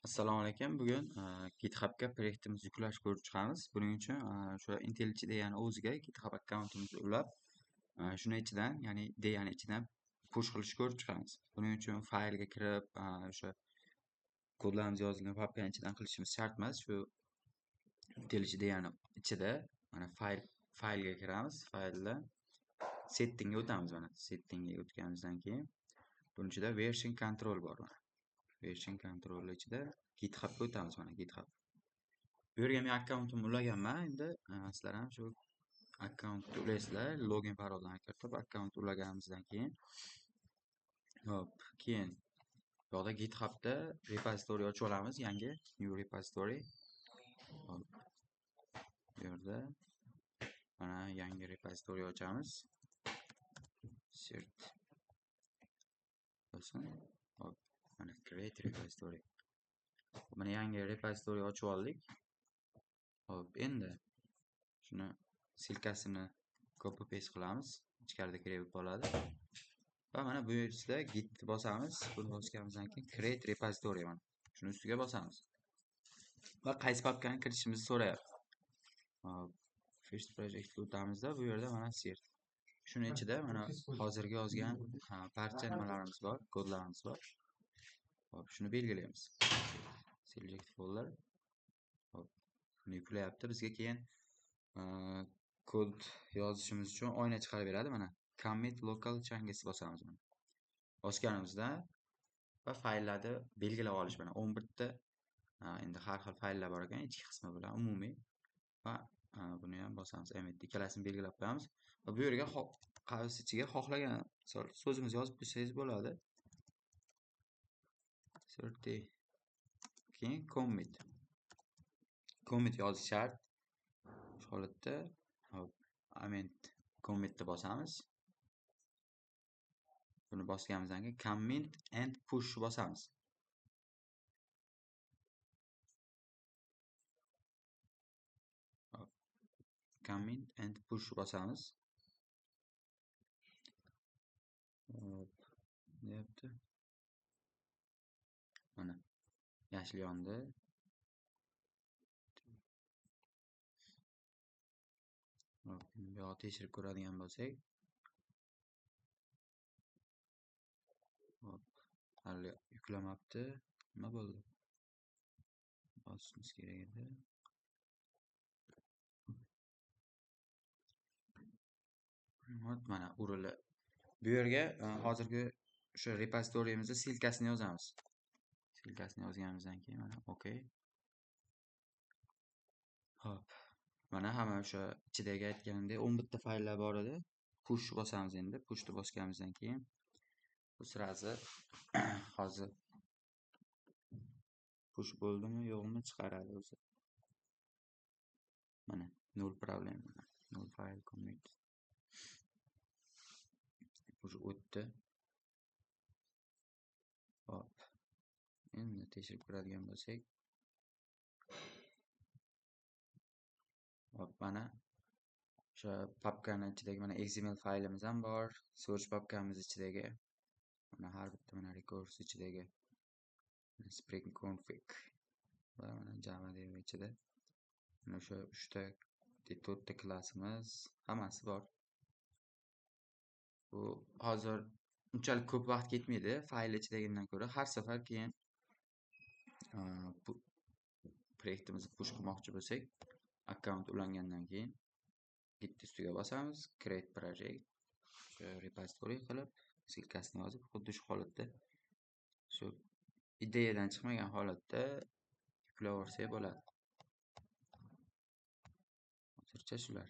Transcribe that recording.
Assalomu alaykum. Bugun GitHubga proyektimizni yuklash ko'rib chiqamiz. Buning uchun o'sha IntelliJ IDEAni o'ziga GitHub akkauntimizni ulab, shuni ichidan, ya'ni IDEAni ichidan push qilishni ko'rib chiqamiz. Buning uchun faylga kirib, o'sha kodlarimiz yozilgan papkani ichidan qilishimiz shart emas. Shu IntelliJ IDEAni ichida mana faylga kiramiz. Faylda settingga o'tamiz. Mana settingga o'tganimizdan keyin buning ichida version control bor. Version control ichida GitHubga o'tamiz. Mana GitHub. Bu yerga men akkauntimni ulaganman. Endi sizlar ham shu akkauntni ulaysizlar. Login parollarni kiritib akkaunt ulaganimizdan keyin keyin bu yoqda GitHubda repository ochib olamiz. Yangi new repository. Bu yerda mana yangi repository ochamiz. Cert bo'lsin. Mana create repository. Mana yangi repository ochib oldik. Endi shuni silkasini copy paste qilamiz. Ichkarida kerak bo'lib qoladi. Va mana bu yerda git bosamiz. Buni bosganimizdan keyin create repository mana. Shuni ustiga bosamiz. Va qaysi papkani kiritishimizni so'rayapti. First projectga o'tamizda bu yerda mana cert. Shuni ichida mana hozirgi yozgan barcha nimalarimiz bor, kodlarimiz bor. Shuni belgilaymiz. Select folder. Buni yuklayapti. Bizga keyin kod yozishimiz uchun oyna chiqarib beradi. Mana commit local changes bosamiz. Bosganimizda va fayllarni belgilab olish bilan 11 ta endi har xil fayllar bor ekan, ichki qismi bilan umumiy va buni ham bosamiz. Ikkalasini belgilab qo'yamiz. Va bu yerga qavs ichiga xohlagan so'zimizni yozib qo'ysangiz bo'ladi. 30 keyin commit yozish shart. Shu holatda commitni bosamiz. Buni bosganimizdan keyin commit and push bosamiz. Commit and push bosamiz. Deyapti. Mana yashil yondi. Bu yoqda tekshirib ko'radigan bo'lsak, hali yuklamabdi. Nima bo'ldi? Bosishimiz kerak edi. Mana urildi. Bu yerga hozirgi o'sha repositoriyimizning silkasini yozamiz. Silkasini yozganimizdan keyin mana OK. Mana hamma o'sha ichidagi aytganimdek 11 ta fayllar bor edi. Push bosamiz endi. Pushni bosganimizdan keyin bu sirasi hozir push bo'ldimi, yo'qmi chiqaradi o'zi. Mana null problem. Null file commit. Push o'tdi. Endi tekshirib ko'radigan bo'lsak, mana o'sha papkani ichidagi mana XML faylimiz ham bor. Source papkamiz ichidagi mana har bitta mana records ichidagi spring config va mana java dev ichida mana o'sha 3 ta 4 ta klassimiz hammasi bor. Bu hozir unchalik ko'p vaqt ketmaydi. Fayl ichidagidan ko'ra har safar keyin proyektimizni push qilmoqchi bo'lsak, akkaunt ulangandan keyin git ustiga bosamiz, create project, repository qilib, silkasini yozib, xuddi shu holatda shu ideyadan chiqmagan holatda yuklab olsak bo'ladi. Hozircha shular.